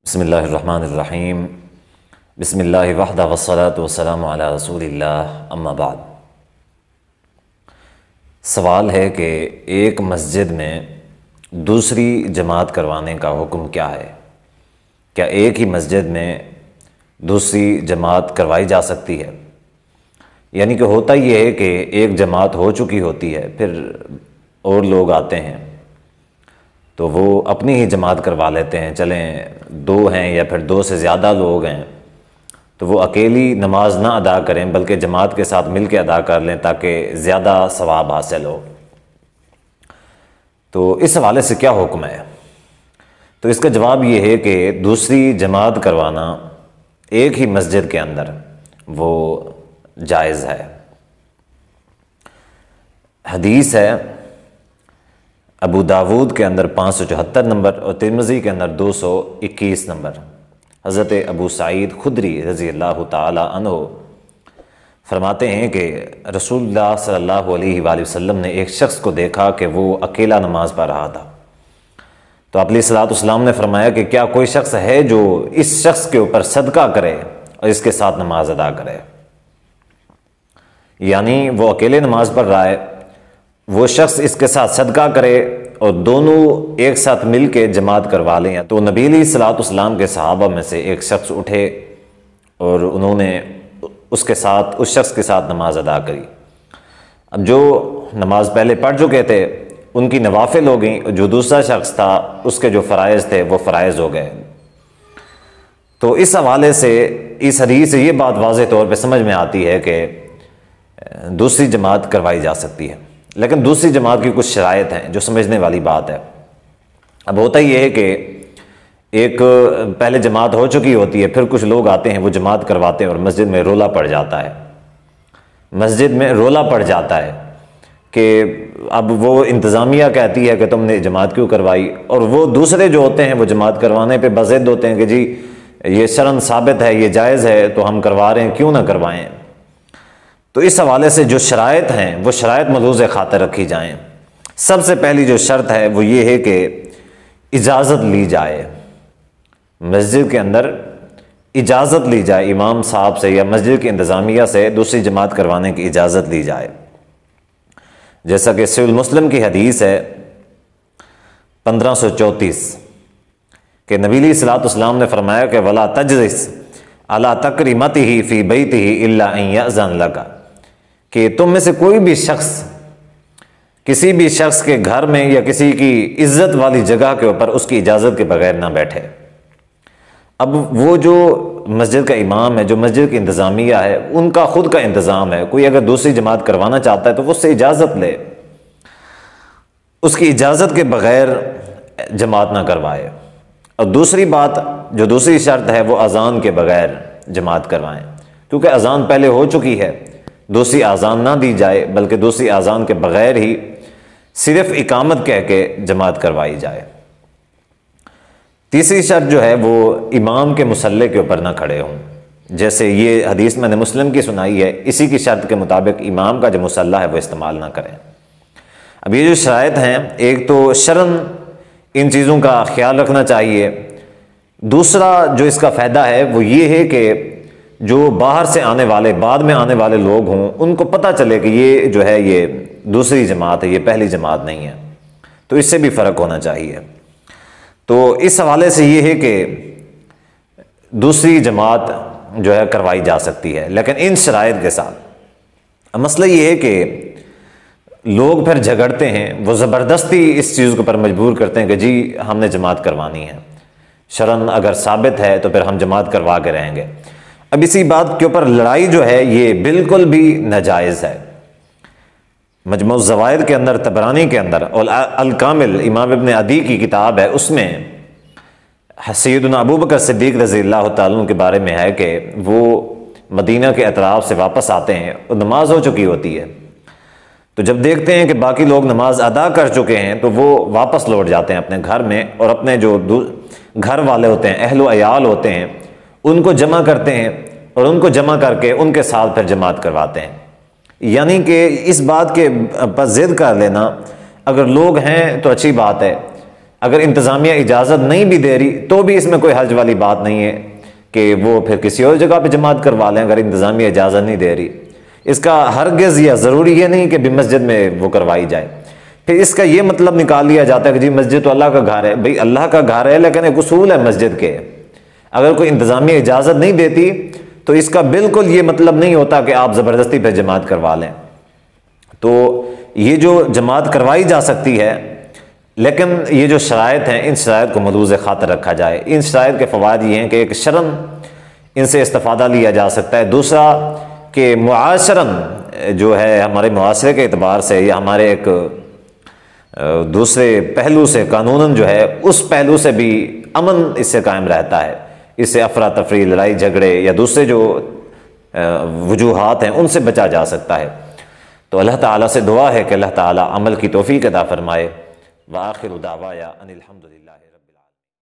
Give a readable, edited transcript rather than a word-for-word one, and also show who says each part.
Speaker 1: بسم اللہ الرحمن الرحیم بسم اللہ وحدہ والصلاة والسلام علی رسول اللہ اما بعد۔ سوال ہے کہ ایک مسجد میں دوسری جماعت کروانے کا حکم کیا ہے؟ کیا ایک ہی مسجد میں دوسری جماعت کروائی جا سکتی ہے؟ یعنی کہ ہوتا یہ ہے کہ ایک جماعت ہو چکی ہوتی ہے، پھر اور لوگ آتے ہیں تو وہ اپنی ہی جماعت کروا لیتے ہیں، چلیں دو ہیں یا پھر دو سے زیادہ لوگ ہیں تو وہ اکیلی نماز نہ ادا کریں بلکہ جماعت کے ساتھ مل کے ادا کر لیں تاکہ زیادہ ثواب حاصل ہو۔ تو اس حوالے سے کیا حکم ہے؟ تو اس کا جواب یہ ہے کہ دوسری جماعت کروانا ایک ہی مسجد کے اندر وہ جائز ہے۔ حدیث ہے ابو داود کے اندر 574 نمبر اور ترمذی کے اندر 221 نمبر، حضرت ابو سعید خدری رضی اللہ تعالی عنہ فرماتے ہیں کہ رسول اللہ صلی اللہ علیہ وآلہ وسلم نے ایک شخص کو دیکھا کہ وہ اکیلا نماز پڑھ رہا تھا، تو آپ علیہ الصلوۃ والسلام نے فرمایا کہ کیا کوئی شخص ہے جو اس شخص کے اوپر صدقہ کرے اور اس کے ساتھ نماز ادا کرے؟ یعنی وہ اکیلے نماز پڑھ رہا ہے، وہ شخص اس کے ساتھ صدقہ کرے اور دونوں ایک ساتھ مل کے جماعت کروا لیں۔ تو نبی علیہ الصلوۃ والسلام کے صحابہ میں سے ایک شخص اٹھے اور انہوں نے اس شخص کے ساتھ نماز ادا کری۔ اب جو نماز پہلے پڑھ چکے تھے ان کی نوافل ہو گئیں، جو دوسرا شخص تھا اس کے جو فرائض تھے وہ فرائض ہو گئے۔ تو اس حوالے سے اس حدیث سے یہ بات واضح طور پہ سمجھ میں آتی ہے کہ دوسری جماعت کروائی جا سکتی ہے، لیکن دوسری جماعت کی کچھ شرائط ہیں جو سمجھنے والی بات ہے۔ اب ہوتا یہ ہے کہ ایک پہلے جماعت ہو چکی ہوتی ہے، پھر کچھ لوگ آتے ہیں وہ جماعت کرواتے ہیں اور مسجد میں رولا پڑ جاتا ہے کہ اب وہ انتظامیہ کہتی ہے کہ تم نے جماعت کیوں کروائی، اور وہ دوسرے جو ہوتے ہیں وہ جماعت کروانے پہ بضد ہوتے ہیں کہ جی یہ شرعاً ثابت ہے، یہ جائز ہے تو ہم کروا رہے ہیں، کیوں نہ کروائیں۔ تو اس حوالے سے جو شرائط ہیں وہ شرائط ملحوظ خاطر رکھی جائیں۔ سب سے پہلی جو شرط ہے وہ یہ ہے کہ اجازت لی جائے، مسجد کے اندر اجازت لی جائے، امام صاحب سے یا مسجد کی انتظامیہ سے دوسری جماعت کروانے کی اجازت لی جائے۔ جیسا کہ صحیح مسلم کی حدیث ہے 1534 کہ نبی علیہ الصلوۃ والسلام نے فرمایا کہ وَلَا تَجْلِسْ عَلَىٰ تَكْرِمَتِهِ فِي بَيْتِهِ إِلَّا أَن يَأْذَنَ لَكَ، کہ تم میں سے کوئی بھی شخص کسی بھی شخص کے گھر میں یا کسی کی عزت والی جگہ کے اوپر اس کی اجازت کے بغیر نہ بیٹھے۔ اب وہ جو مسجد کا امام ہے، جو مسجد کی انتظامیہ ہے، ان کا خود کا انتظام ہے، کوئی اگر دوسری جماعت کروانا چاہتا ہے تو وہ اس سے اجازت لے، اس کی اجازت کے بغیر جماعت نہ کروائے۔ اور دوسری بات جو دوسری شرط ہے وہ اذان کے بغیر جماعت کروائیں، کیونکہ اذان پہلے ہو چکی ہے، دوسری اذان نہ دی جائے بلکہ دوسری اذان کے بغیر ہی صرف اقامت کہہ کے جماعت کروائی جائے۔ تیسری شرط جو ہے وہ امام کے مصلی کے اوپر نہ کھڑے ہوں، جیسے یہ حدیث میں نے مسلم کی سنائی ہے، اسی کی شرط کے مطابق امام کا جو مصلی ہے وہ استعمال نہ کریں۔ اب یہ جو شرائط ہیں، ایک تو شرعاً ان چیزوں کا خیال رکھنا چاہیے، دوسرا جو اس کا فائدہ ہے وہ یہ ہے کہ جو باہر سے آنے والے، بعد میں آنے والے لوگ ہوں، ان کو پتہ چلے کہ یہ جو ہے یہ دوسری جماعت ہے، یہ پہلی جماعت نہیں ہے، تو اس سے بھی فرق ہونا چاہیے۔ تو اس حوالے سے یہ ہے کہ دوسری جماعت جو ہے کروائی جا سکتی ہے، لیکن ان شرائط کے ساتھ۔ اب مسئلہ یہ ہے کہ لوگ پھر جھگڑتے ہیں، وہ زبردستی اس چیز کے اوپر مجبور کرتے ہیں کہ جی ہم نے جماعت کروانی ہے، شرعاً اگر ثابت ہے تو پھر ہم جماعت کروا کے رہیں گے۔ اب اسی بات کے اوپر لڑائی جو ہے یہ بالکل بھی ناجائز ہے۔ مجموع الزوائد کے اندر، طبرانی کے اندر اور الکامل امام ابن عدی کی کتاب ہے، اس میں سیدنا ابو بکر صدیق رضی اللہ تعالیٰ عنہ کے بارے میں ہے کہ وہ مدینہ کے اطراف سے واپس آتے ہیں اور نماز ہو چکی ہوتی ہے، تو جب دیکھتے ہیں کہ باقی لوگ نماز ادا کر چکے ہیں تو وہ واپس لوٹ جاتے ہیں اپنے گھر میں، اور اپنے جو گھر والے ہوتے ہیں، اہل و عیال ہوتے ہیں، ان کو جمع کرتے ہیں اور ان کو جمع کر کے ان کے ساتھ پھر جماعت کرواتے ہیں۔ یعنی کہ اس بات کے پر ضد کر لینا، اگر لوگ ہیں تو اچھی بات ہے، اگر انتظامیہ اجازت نہیں بھی دے رہی تو بھی اس میں کوئی حرج والی بات نہیں ہے کہ وہ پھر کسی اور جگہ پہ جماعت کروا لیں اگر انتظامیہ اجازت نہیں دے رہی۔ اس کا ہرگز یا ضروری یہ نہیں کہ بھی مسجد میں وہ کروائی جائے۔ پھر اس کا یہ مطلب نکال لیا جاتا ہے کہ جی مسجد تو اللہ کا گھر ہے، بھئی اللہ کا گھر ہے لیکن ایک اصول ہے مسجد کے، اگر کوئی انتظامیہ اجازت نہیں دیتی تو اس کا بالکل یہ مطلب نہیں ہوتا کہ آپ زبردستی پہ جماعت کروا لیں۔ تو یہ جو جماعت کروائی جا سکتی ہے، لیکن یہ جو شرائط ہیں ان شرائط کو ملحوظ خاطر رکھا جائے۔ ان شرائط کے فوائد یہ ہیں کہ ایک شرعاً ان سے استفادہ لیا جا سکتا ہے، دوسرا کہ معاشراً جو ہے ہمارے معاشرے کے اعتبار سے یا ہمارے ایک دوسرے پہلو سے قانوناً جو ہے اس پہلو سے بھی امن اس سے قائم رہتا ہے، اس سے افراتفری، لڑائی جھگڑے یا دوسرے جو وجوہات ہیں ان سے بچا جا سکتا ہے۔ تو اللہ تعالیٰ سے دعا ہے کہ اللہ تعالیٰ عمل کی توفیق عطا فرمائے۔ وآخر دعوایا ان الحمد للہ۔